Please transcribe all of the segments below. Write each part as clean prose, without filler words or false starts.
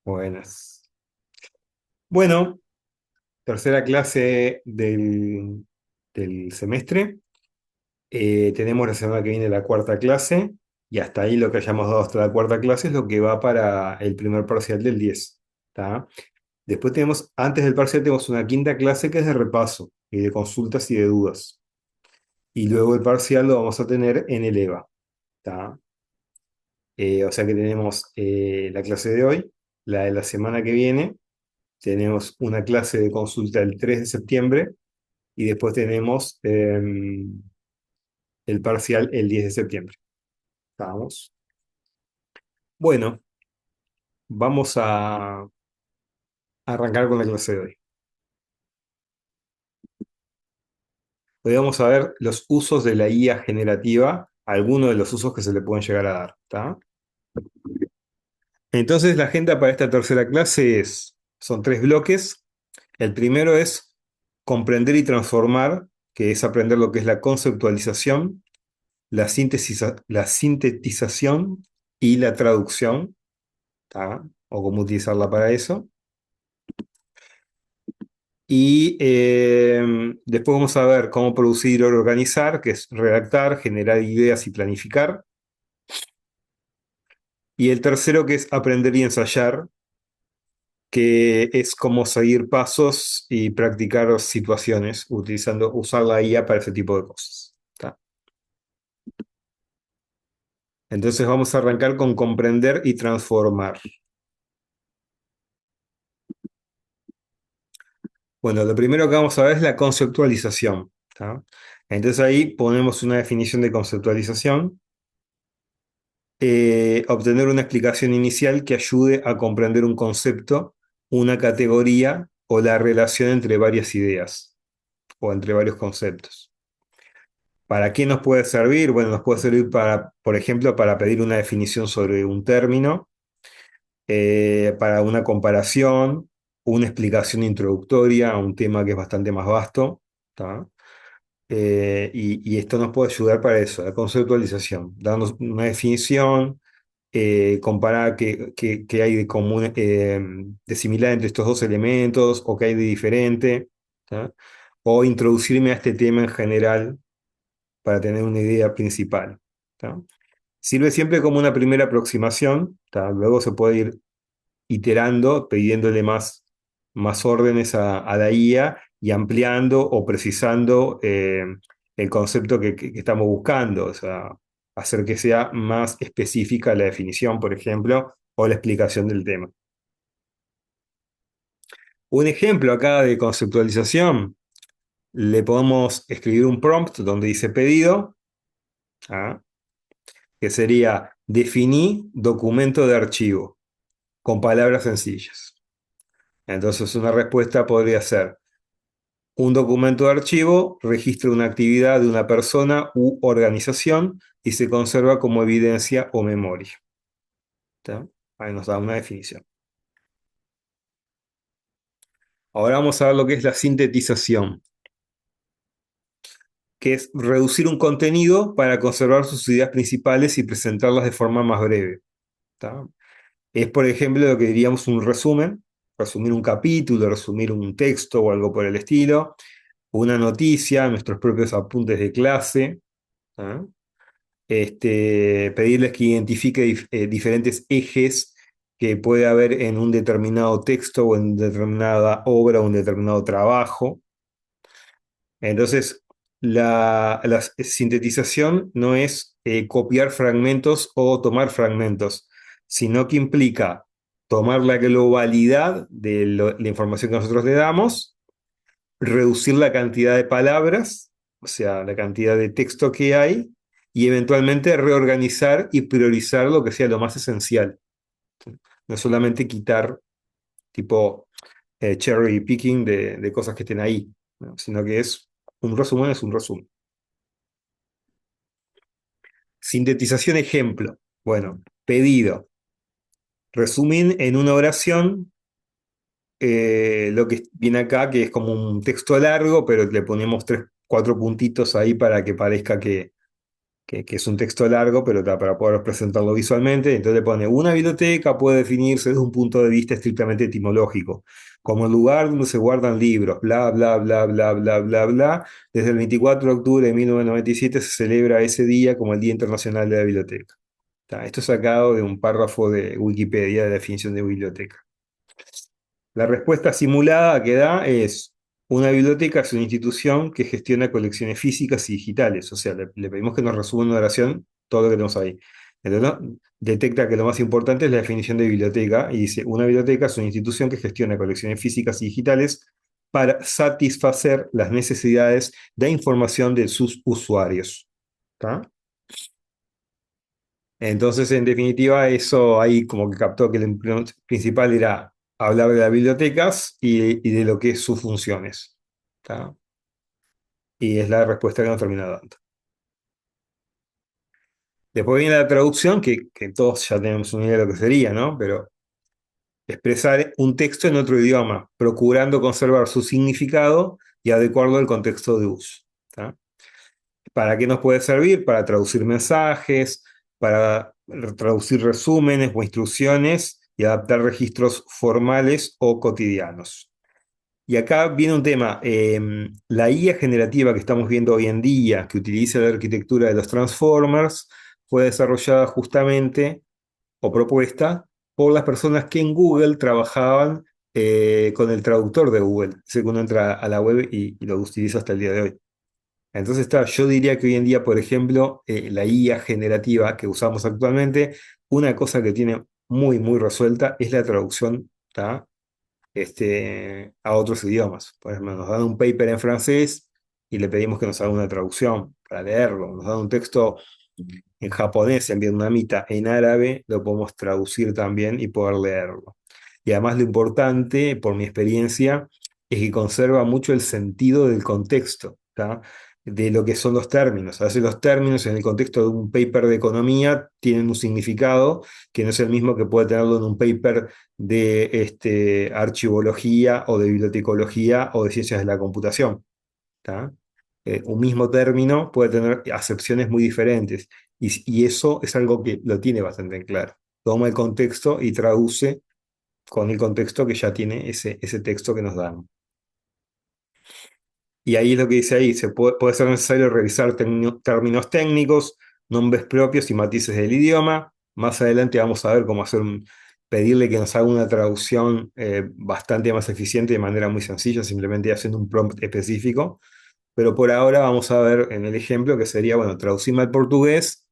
Buenas. Bueno, tercera clase del semestre. Tenemos la semana que viene la cuarta clase y hasta ahí lo que hayamos dado hasta la cuarta clase es lo que va para el primer parcial del 10. ¿Tá? Después tenemos, antes del parcial tenemos una quinta clase que es de repaso y de consultas y de dudas. Y luego el parcial lo vamos a tener en el EVA. ¿Tá? O sea que tenemos la clase de hoy, la de la semana que viene. Tenemos una clase de consulta el 3 de septiembre y después tenemos el parcial el 10 de septiembre. Vamos. Bueno, vamos a arrancar con la clase de hoy. Hoy vamos a ver los usos de la IA generativa, algunos de los usos que se le pueden llegar a dar. ¿Tá? Entonces, la agenda para esta tercera clase son tres bloques. El primero es comprender y transformar, que es aprender lo que es la conceptualización, la sintetización y la traducción, ¿tá? O cómo utilizarla para eso. Y después vamos a ver cómo producir o organizar, que es redactar, generar ideas y planificar. Y el tercero, que es aprender y ensayar, que es cómo seguir pasos y practicar situaciones, usar la IA para ese tipo de cosas. ¿Tá? Entonces vamos a arrancar con comprender y transformar. Bueno, lo primero que vamos a ver es la conceptualización. ¿Tá? Entonces ahí ponemos una definición de conceptualización. Obtener una explicación inicial que ayude a comprender un concepto, una categoría o la relación entre varias ideas o entre varios conceptos. ¿Para qué nos puede servir? Bueno, nos puede servir para, por ejemplo, para pedir una definición sobre un término, para una comparación, una explicación introductoria a un tema que es bastante más vasto. ¿Tá? Y esto nos puede ayudar para eso, la conceptualización, darnos una definición, comparar qué hay de común, de similar entre estos dos elementos, o qué hay de diferente, ¿tá? O introducirme a este tema en general para tener una idea principal. ¿Tá? Sirve siempre como una primera aproximación, ¿tá? Luego se puede ir iterando, pidiéndole más órdenes a la IA y ampliando o precisando el concepto que estamos buscando, o sea, hacer que sea más específica la definición, por ejemplo, o la explicación del tema. Un ejemplo acá de conceptualización, le podemos escribir un prompt donde dice pedido, ¿ah? Que sería definí documento de archivo con palabras sencillas. Entonces una respuesta podría ser: un documento de archivo registra una actividad de una persona u organización y se conserva como evidencia o memoria. ¿Tá? Ahí nos da una definición. Ahora vamos a ver lo que es la sintetización, que es reducir un contenido para conservar sus ideas principales y presentarlas de forma más breve. ¿Tá? Es, por ejemplo, lo que diríamos un resumen, resumir un capítulo, resumir un texto o algo por el estilo, una noticia, nuestros propios apuntes de clase. ¿Ah? Pedirles que identifique diferentes ejes que puede haber en un determinado texto o en determinada obra o un determinado trabajo. Entonces, la sintetización no es copiar fragmentos o tomar fragmentos, sino que implica tomar la globalidad de la información que nosotros le damos, reducir la cantidad de palabras, o sea, la cantidad de texto que hay, y eventualmente reorganizar y priorizar lo que sea lo más esencial. No solamente quitar tipo cherry picking de cosas que estén ahí, ¿no? Sino que es un resumen. Sintetización ejemplo. Bueno, pedido. Resumen en una oración lo que viene acá, que es como un texto largo, pero le ponemos tres, cuatro puntitos ahí para que parezca que es un texto largo, pero para poder presentarlo visualmente. Entonces le pone, una biblioteca puede definirse desde un punto de vista estrictamente etimológico, como el lugar donde se guardan libros, bla, bla, bla, bla, bla, bla, bla. Desde el 24 de octubre de 1997 se celebra ese día como el Día Internacional de la Biblioteca. Esto es sacado de un párrafo de Wikipedia de la definición de biblioteca. La respuesta simulada que da es: una biblioteca es una institución que gestiona colecciones físicas y digitales. O sea, le pedimos que nos resuma en una oración todo lo que tenemos ahí. Entonces, ¿no? Detecta que lo más importante es la definición de biblioteca y dice: una biblioteca es una institución que gestiona colecciones físicas y digitales para satisfacer las necesidades de información de sus usuarios. ¿Está? Entonces, en definitiva, eso ahí como que captó que el empleo principal era hablar de las bibliotecas y de lo que es sus funciones. ¿Está? Y es la respuesta que nos termina dando. Después viene la traducción, que todos ya tenemos una idea de lo que sería, ¿no? Pero expresar un texto en otro idioma, procurando conservar su significado y adecuarlo al contexto de uso. ¿Está? ¿Para qué nos puede servir? Para traducir mensajes, para traducir resúmenes o instrucciones y adaptar registros formales o cotidianos. Y acá viene un tema, la IA generativa que estamos viendo hoy en día, que utiliza la arquitectura de los transformers, fue desarrollada justamente o propuesta por las personas que en Google trabajaban con el traductor de Google. Ese que uno entra a la web y lo utiliza hasta el día de hoy. Entonces está, yo diría que hoy en día, por ejemplo, la IA generativa que usamos actualmente, una cosa que tiene muy, muy resuelta es la traducción, ¿tá? A otros idiomas. Por ejemplo, nos dan un paper en francés y le pedimos que nos haga una traducción para leerlo. Nos dan un texto en japonés, en vietnamita, en árabe, lo podemos traducir también y poder leerlo. Y además lo importante, por mi experiencia, es que conserva mucho el sentido del contexto, ¿tá? De lo que son los términos. A veces los términos en el contexto de un paper de economía tienen un significado que no es el mismo que puede tenerlo en un paper de archivología o de bibliotecología o de ciencias de la computación. ¿Tá? Un mismo término puede tener acepciones muy diferentes y eso es algo que lo tiene bastante en claro. Toma el contexto y traduce con el contexto que ya tiene ese texto que nos dan. Y ahí es lo que dice ahí, puede ser necesario revisar términos técnicos, nombres propios y matices del idioma. Más adelante vamos a ver cómo pedirle que nos haga una traducción bastante más eficiente de manera muy sencilla, simplemente haciendo un prompt específico. Pero por ahora vamos a ver en el ejemplo que sería, bueno, traducirme al portugués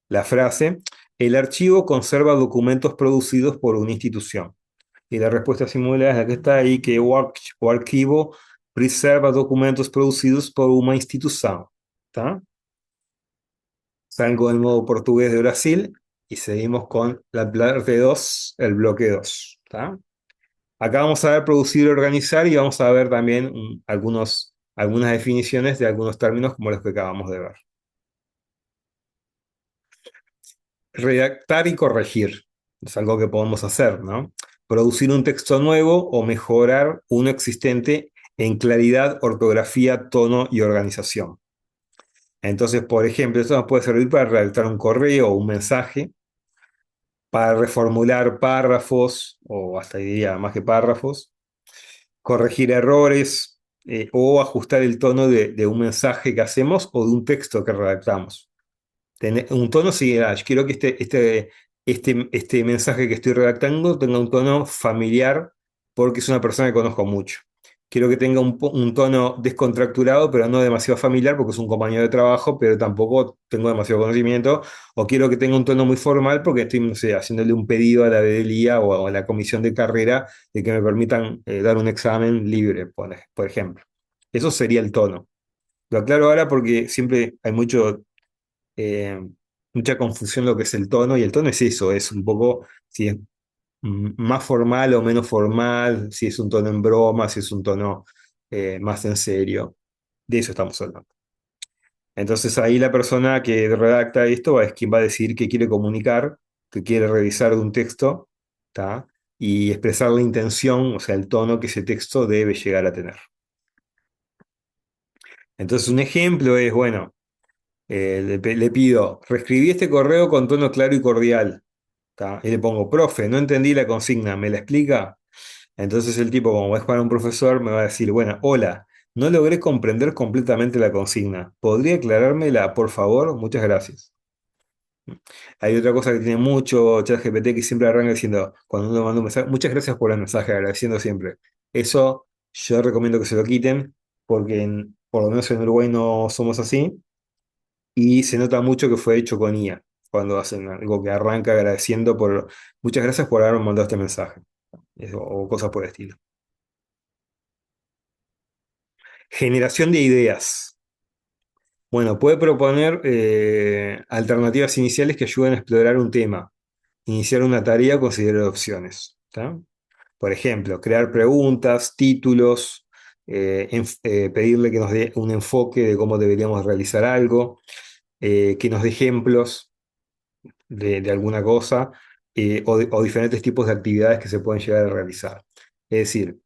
la frase: el archivo conserva documentos producidos por una institución. Y la respuesta simulada es la que está ahí, que o arquivo preserva documentos producidos por una institución. ¿Está? Salgo del modo portugués de Brasil y seguimos con la parte 2, el bloque 2. ¿Está? Acá vamos a ver producir y organizar y vamos a ver también algunas definiciones de algunos términos como los que acabamos de ver. Redactar y corregir es algo que podemos hacer, ¿no? Producir un texto nuevo o mejorar uno existente en claridad, ortografía, tono y organización. Entonces, por ejemplo, esto nos puede servir para redactar un correo o un mensaje, para reformular párrafos, o hasta diría más que párrafos, corregir errores, o ajustar el tono de un mensaje que hacemos o de un texto que redactamos. Un tono similar. Yo quiero que este mensaje que estoy redactando tenga un tono familiar porque es una persona que conozco mucho. Quiero que tenga un tono descontracturado, pero no demasiado familiar porque es un compañero de trabajo, pero tampoco tengo demasiado conocimiento. O quiero que tenga un tono muy formal porque estoy, no sé, haciéndole un pedido a la DELIA o a la comisión de carrera de que me permitan dar un examen libre, por ejemplo. Eso sería el tono. Lo aclaro ahora porque siempre hay eh, mucha confusión lo que es el tono, y el tono es eso, es un poco si es más formal o menos formal, si es un tono en broma, si es un tono más en serio. De eso estamos hablando. Entonces ahí la persona que redacta esto es quien va a decir qué quiere comunicar, qué quiere revisar de un texto, ¿tá? Y expresar la intención, o sea, el tono que ese texto debe llegar a tener. Entonces un ejemplo es, bueno, Le pido, reescribí este correo con tono claro y cordial. ¿Tá? Y le pongo, profe, no entendí la consigna, ¿me la explica? Entonces el tipo, como es para un profesor, me va a decir, bueno, hola, no logré comprender completamente la consigna. ¿Podría aclarármela, por favor? Muchas gracias. Hay otra cosa que tiene mucho ChatGPT que siempre arranca diciendo, cuando uno manda un mensaje, muchas gracias por el mensaje, agradeciendo siempre. Eso yo recomiendo que se lo quiten, porque por lo menos en Uruguay no somos así, y se nota mucho que fue hecho con IA, cuando hacen algo que arranca agradeciendo por, muchas gracias por haberme mandado este mensaje, o cosas por el estilo. Generación de ideas. Bueno, puede proponer alternativas iniciales que ayuden a explorar un tema, iniciar una tarea o considerar opciones. ¿Tá? Por ejemplo, crear preguntas, títulos, pedirle que nos dé un enfoque de cómo deberíamos realizar algo, que nos dé ejemplos de alguna cosa, o diferentes tipos de actividades que se pueden llegar a realizar. Es decir,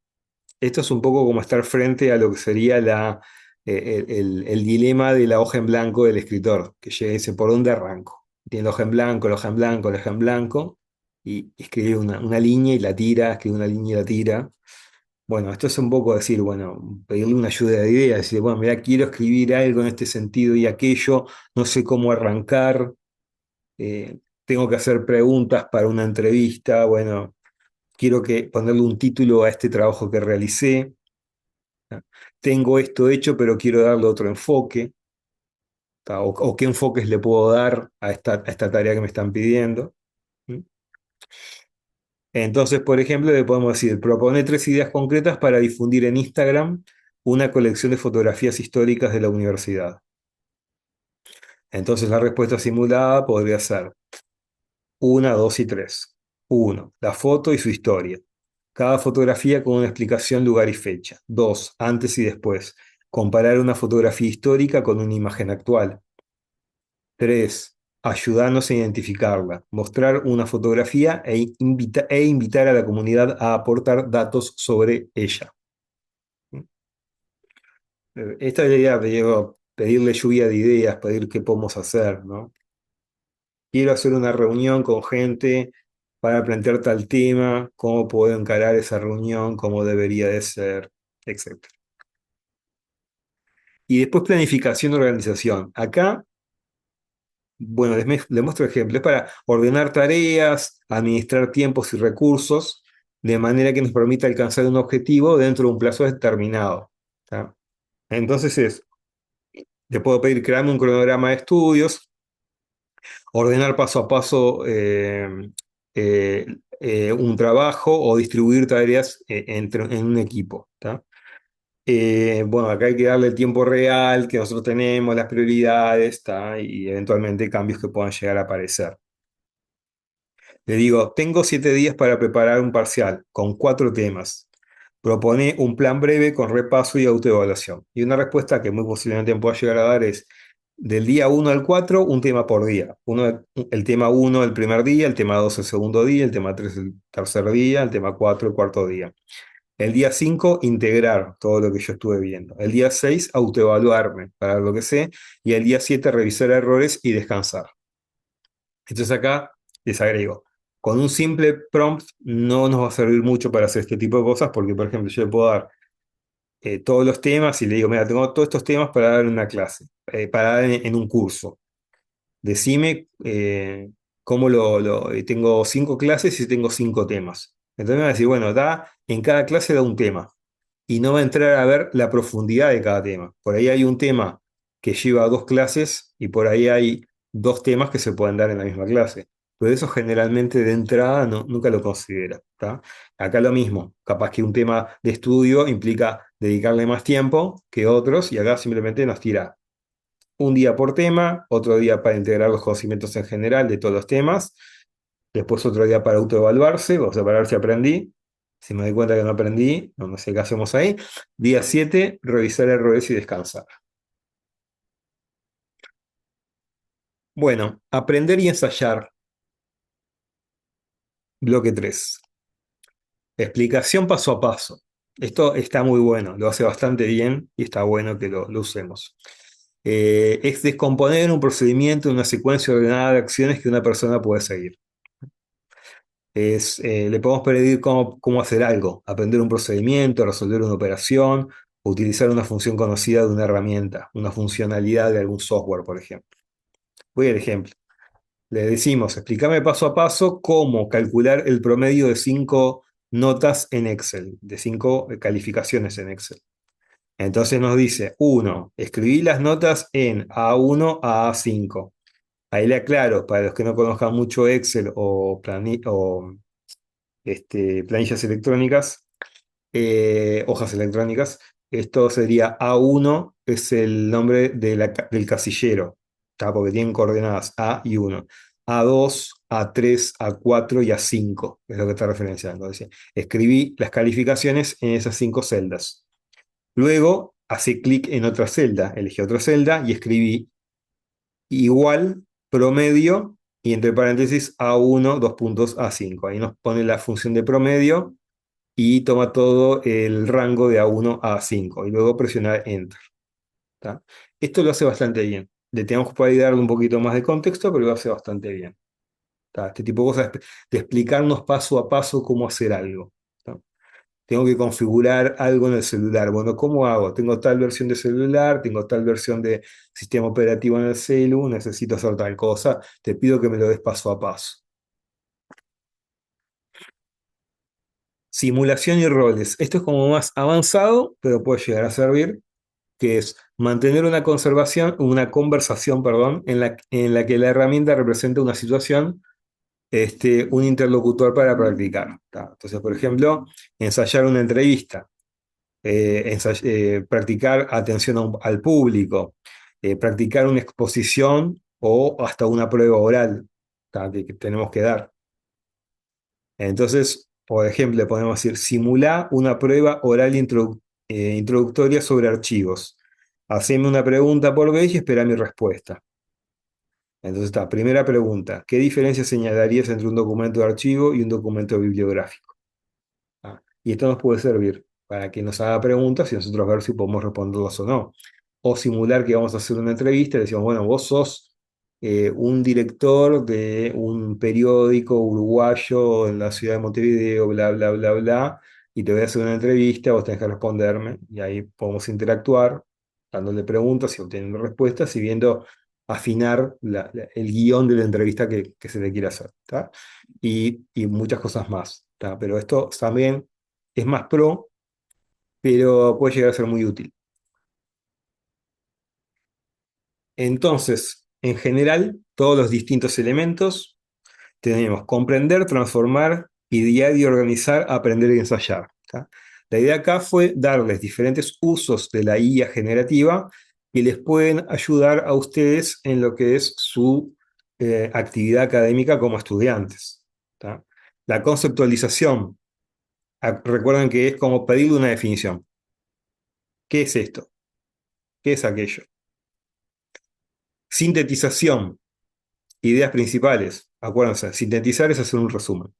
esto es un poco como estar frente a lo que sería el dilema de la hoja en blanco del escritor, que llega y dice, ¿por dónde arranco? Tiene la hoja en blanco, la hoja en blanco, la hoja en blanco, y escribe una línea y la tira, escribe una línea y la tira. Bueno, esto es un poco decir, bueno, pedirle una ayuda de ideas, decir, bueno, mira, quiero escribir algo en este sentido y aquello, no sé cómo arrancar, tengo que hacer preguntas para una entrevista, bueno, quiero ponerle un título a este trabajo que realicé. Tengo esto hecho, pero quiero darle otro enfoque, ¿tá? O qué enfoques le puedo dar a esta tarea que me están pidiendo. ¿Mm? Entonces, por ejemplo, le podemos decir, propone 3 ideas concretas para difundir en Instagram una colección de fotografías históricas de la universidad. Entonces, la respuesta simulada podría ser 1, 2 y 3. 1, la foto y su historia. Cada fotografía con una explicación, lugar y fecha. 2, antes y después. Comparar una fotografía histórica con una imagen actual. 3, ayudarnos a identificarla. Mostrar una fotografía e invitar a la comunidad a aportar datos sobre ella. Esta es la idea, digo, pedirle lluvia de ideas, pedir qué podemos hacer, ¿no? Quiero hacer una reunión con gente para plantear tal tema, cómo puedo encarar esa reunión, cómo debería de ser, etc. Y después planificación y organización. Acá, bueno, les muestro ejemplos para ordenar tareas, administrar tiempos y recursos, de manera que nos permita alcanzar un objetivo dentro de un plazo determinado. ¿Tá? Entonces te puedo pedir crearme un cronograma de estudios, ordenar paso a paso eh, un trabajo o distribuir tareas en un equipo. ¿Tá? Bueno, acá hay que darle el tiempo real que nosotros tenemos, las prioridades, ¿tá? Y eventualmente cambios que puedan llegar a aparecer. Le digo, tengo 7 días para preparar un parcial con 4 temas. Propone un plan breve con repaso y autoevaluación. Y una respuesta que muy posiblemente me pueda llegar a dar es, del día 1 al 4, un tema por día. El tema 1 el primer día, el tema 2 el segundo día, el tema 3 el tercer día, el tema 4 el cuarto día. El día 5 integrar todo lo que yo estuve viendo. El día 6 autoevaluarme para ver lo que sé. Y el día 7 revisar errores y descansar. Entonces acá les agrego, con un simple prompt no nos va a servir mucho para hacer este tipo de cosas porque, por ejemplo, yo le puedo dar todos los temas y le digo, mira, tengo todos estos temas para dar en una clase, para dar en un curso. Decime cómo tengo 5 clases y tengo 5 temas. Entonces me va a decir, bueno, en cada clase da un tema y no va a entrar a ver la profundidad de cada tema. Por ahí hay un tema que lleva 2 clases y por ahí hay 2 temas que se pueden dar en la misma clase. Pero eso generalmente de entrada nunca lo considera. ¿Tá? Acá lo mismo, capaz que un tema de estudio implica dedicarle más tiempo que otros y acá simplemente nos tira un día por tema, otro día para integrar los conocimientos en general de todos los temas, después otro día para autoevaluarse, o sea, para ver si aprendí. Si me doy cuenta que no aprendí, no sé qué hacemos ahí. Día 7, revisar errores y descansar. Bueno, aprender y ensayar. Bloque 3. Explicación paso a paso. Esto está muy bueno, lo hace bastante bien y está bueno que lo usemos. Es descomponer un procedimiento en una secuencia ordenada de acciones que una persona puede seguir. Le podemos pedir cómo hacer algo, aprender un procedimiento, resolver una operación, o utilizar una función conocida de una herramienta, una funcionalidad de algún software, por ejemplo. Voy al ejemplo. Le decimos, explícame paso a paso cómo calcular el promedio de 5 notas en Excel, de 5 calificaciones en Excel. Entonces nos dice, 1, escribí las notas en A1 a A5. Ahí le aclaro, para los que no conozcan mucho Excel o planillas electrónicas, hojas electrónicas, esto sería A1, es el nombre del casillero, ¿tá? Porque tienen coordenadas A y 1. A2, A3, A4 y A5, es lo que está referenciando. Dice, escribí las calificaciones en esas 5 celdas. Luego, hace clic en otra celda, elegí otra celda y escribí igual promedio y entre paréntesis A1, dos puntos A5. Ahí nos pone la función de promedio y toma todo el rango de A1 a A5 y luego presionar Enter. ¿Tá? Esto lo hace bastante bien. Le tenemos que darle un poquito más de contexto, pero lo hace bastante bien. ¿Tá? Este tipo de cosas de explicarnos paso a paso cómo hacer algo. ¿Tá? Tengo que configurar algo en el celular. Bueno, ¿cómo hago? Tengo tal versión de celular, tengo tal versión de sistema operativo en el celu, necesito hacer tal cosa, te pido que me lo des paso a paso. Simulación y roles. Esto es como más avanzado, pero puede llegar a servir, que es mantener una conversación, perdón, en la que la herramienta representa una situación, un interlocutor para practicar. ¿Tá? Entonces, por ejemplo, ensayar una entrevista, practicar atención al público, practicar una exposición o hasta una prueba oral, ¿tá? que tenemos que dar. Entonces, por ejemplo, podemos decir, simulá una prueba oral introductoria sobre archivos. Haceme una pregunta por vez y espera mi respuesta. Entonces está, primera pregunta, ¿qué diferencia señalarías entre un documento de archivo y un documento bibliográfico? Y esto nos puede servir para que nos haga preguntas y nosotros ver si podemos responderlas o no. O simular que vamos a hacer una entrevista y decimos, bueno, vos sos un director de un periódico uruguayo en la ciudad de Montevideo, bla, bla, bla, bla, y te voy a hacer una entrevista, vos tenés que responderme, y ahí podemos interactuar, dándole preguntas y obteniendo respuestas y viendo afinar el guión de la entrevista que se le quiere hacer, ¿tá? Y muchas cosas más, ¿tá? Pero esto también es más pro, pero puede llegar a ser muy útil. Entonces, en general, todos los distintos elementos tenemos comprender, transformar, idear y organizar, aprender y ensayar. ¿Tá? La idea acá fue darles diferentes usos de la IA generativa que les pueden ayudar a ustedes en lo que es su actividad académica como estudiantes. ¿Tá? La conceptualización, recuerden que es como pedirle una definición. ¿Qué es esto? ¿Qué es aquello? Sintetización, ideas principales. Acuérdense, sintetizar es hacer un resumen,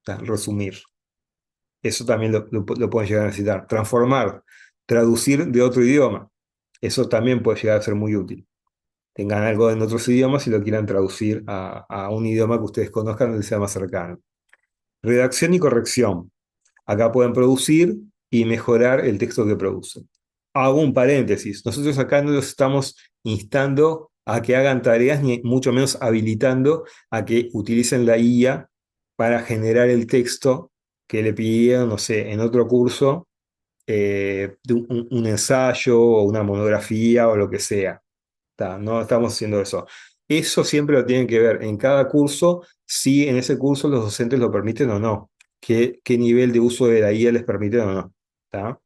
¿tá? Resumir. Eso también lo pueden llegar a necesitar. Transformar, traducir de otro idioma. Eso también puede llegar a ser muy útil. Tengan algo en otros idiomas y lo quieran traducir a un idioma que ustedes conozcan y les sea más cercano. Redacción y corrección. Acá pueden producir y mejorar el texto que producen. Hago un paréntesis. Nosotros acá no los estamos instando a que hagan tareas, ni mucho menos habilitando a que utilicen la IA para generar el texto que le pidieron, no sé, en otro curso, de un ensayo o una monografía o lo que sea. No estamos haciendo eso. Eso siempre lo tienen que ver en cada curso, si en ese curso los docentes lo permiten o no. ¿Qué nivel de uso de la IA les permiten o no? ¿Tá?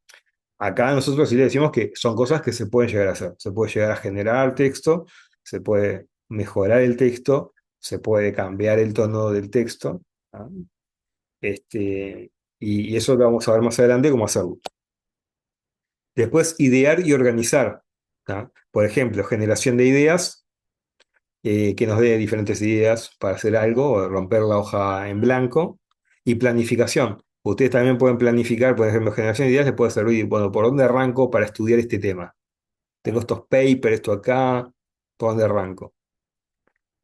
Acá nosotros sí le decimos que son cosas que se pueden llegar a hacer. Se puede llegar a generar texto, se puede mejorar el texto, se puede cambiar el tono del texto. ¿Tá? Y eso lo vamos a ver más adelante cómo hacerlo. Después, idear y organizar. ¿Tá? Por ejemplo, generación de ideas, que nos dé diferentes ideas para hacer algo o romper la hoja en blanco. Y planificación. Ustedes también pueden planificar, por ejemplo, generación de ideas les puede servir, bueno, ¿por dónde arranco para estudiar este tema? tengo estos papers, esto acá, ¿por dónde arranco?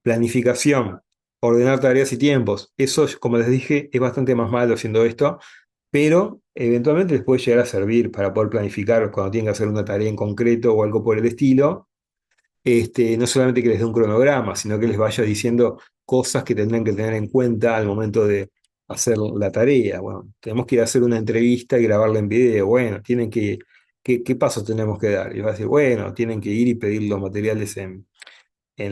Planificación, ordenar tareas y tiempos. Eso, como les dije, es bastante más malo haciendo esto, pero eventualmente les puede llegar a servir para poder planificar cuando tienen que hacer una tarea en concreto o algo por el estilo. No solamente que les dé un cronograma, sino que les vaya diciendo cosas que tendrán que tener en cuenta al momento de hacer la tarea. Bueno, tenemos que ir a hacer una entrevista y grabarla en video. Bueno, ¿qué pasos tenemos que dar? Y va a decir, bueno, tienen que ir y pedir los materiales en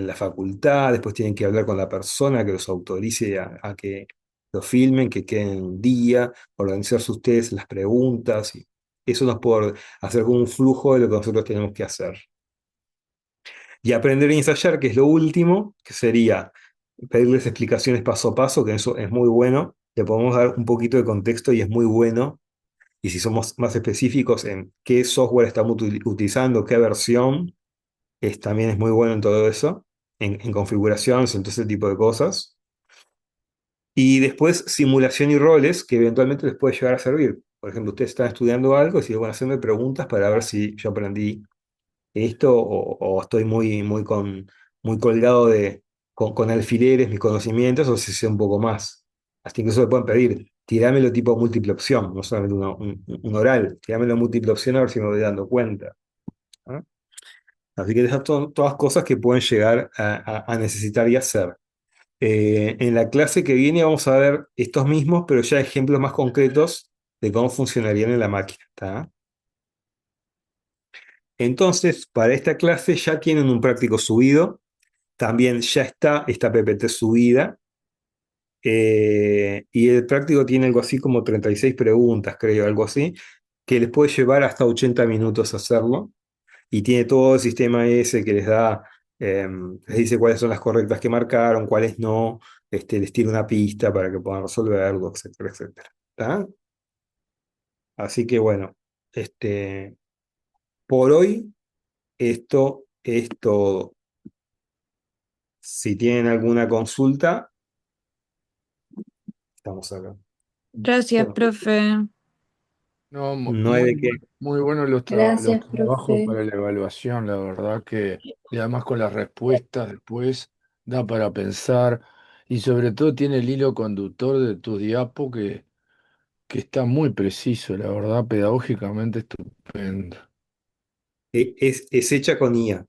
la facultad, después tienen que hablar con la persona que los autorice a que lo filmen, que queden en un día, organizarse ustedes las preguntas. Y eso nos puede hacer como un flujo de lo que nosotros tenemos que hacer. Y aprender a ensayar, que es lo último, que sería pedirles explicaciones paso a paso, que eso es muy bueno. Le podemos dar un poquito de contexto y es muy bueno. Y si somos más específicos en qué software estamos utilizando, qué versión, también es muy bueno en todo eso, en configuraciones, en todo ese tipo de cosas. Y después simulación y roles, que eventualmente les puede llegar a servir. Por ejemplo, ustedes están estudiando algo y si van a hacerme preguntas para ver si yo aprendí esto o estoy muy colgado con alfileres mis conocimientos o si sé un poco más. Hasta incluso me pueden pedir, tirámelo tipo múltiple opción, no solamente un oral, tirámelo múltiple opción a ver si me voy dando cuenta. ¿Ah? Así que esas son todas cosas que pueden llegar a necesitar y hacer. En la clase que viene vamos a ver estos mismos, pero ya ejemplos más concretos de cómo funcionarían en la máquina. ¿Tá? Entonces, para esta clase ya tienen un práctico subido. También ya está esta PPT subida y el práctico tiene algo así como 36 preguntas, creo, algo así, que les puede llevar hasta 80 minutos hacerlo y tiene todo el sistema ese que les da, les dice cuáles son las correctas que marcaron, cuáles no, les tira una pista para que puedan resolverlo, etcétera, etcétera. ¿Tá? Así que bueno, por hoy esto es todo. Si tienen alguna consulta, estamos acá. Gracias, Bueno, profe. No, no hay de qué. muy buenos los Gracias, trabajos profe. para la evaluación, la verdad que, y además con las respuestas después da para pensar y sobre todo tiene el hilo conductor de tu diapo que está muy preciso, la verdad, pedagógicamente estupendo. Es hecha con IA.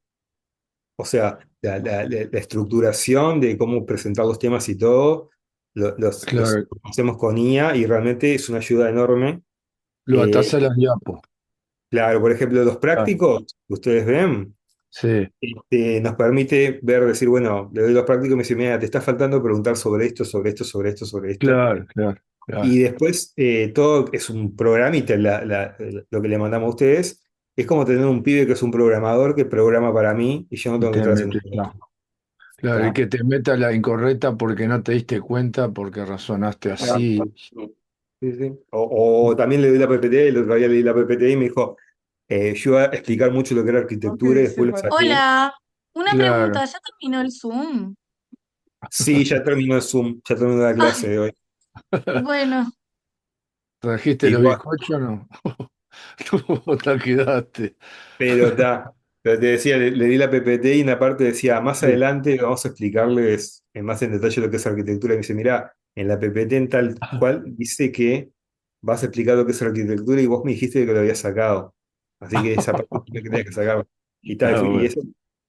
O sea, la estructuración de cómo presentar los temas y todo, los Claro, hacemos con IA y realmente es una ayuda enorme. lo Eh, atás a las diapos. claro, por ejemplo, los Claro, prácticos que ustedes ven, sí, nos permite ver, decir, bueno, le doy los prácticos y me dice, mira, te está faltando preguntar sobre esto, sobre esto, sobre esto, sobre esto. claro, claro, Y claro. después todo es un programita, lo que le mandamos a ustedes. Es como tener un pibe que es un programador que programa para mí y yo no Y tengo que te estar haciendo metes, nada. claro, y ¿Está? que te meta la incorrecta porque no te diste cuenta, porque razonaste Ah, así. sí, sí. O también le doy la PPT, el otro día le di la PPT y me dijo, yo iba a explicar mucho lo que era arquitectura y después lo saqué. Hola, una Claro. pregunta, ¿ya terminó el Zoom? Sí, ya terminó el Zoom, ya terminó la clase Ay, de hoy. bueno, ¿Trajiste los Igual, bizcochos o no? ¿Cómo te quedaste? pero está. Pero te decía, le di la PPT y en la parte decía, más Sí. adelante vamos a explicarles más en detalle lo que es arquitectura. Y me dice, mirá, en la PPT en tal cual dice que vas a explicar lo que es arquitectura y vos me dijiste que lo habías sacado. Así que esa parte es la que tenías que sacar. Y, tal, Ah, y bueno,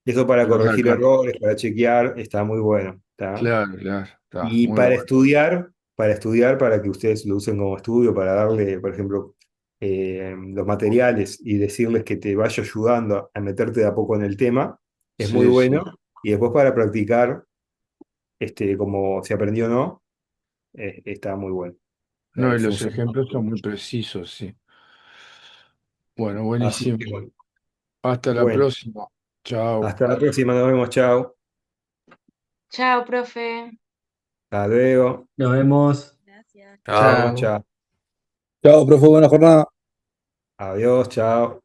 eso para lo corregir sacaste. errores, para chequear, está muy bueno. ¿Está? Claro, claro, está Y muy bueno. para que ustedes lo usen como estudio, para darle, por ejemplo, los materiales y decirles que te vaya ayudando a meterte de a poco en el tema, es muy Sí, bueno. sí. Y después para practicar, como se aprendió o no, está muy bueno. No, y los Funciona. ejemplos son muy precisos, sí. Bueno, Así buenísimo. que bueno. Hasta la Bueno, próxima. Chao. hasta la próxima, nos vemos, chao. chao, profe. Hasta luego. Nos vemos. Chao. Chao. Chao, profe, buena jornada. Adiós, chao.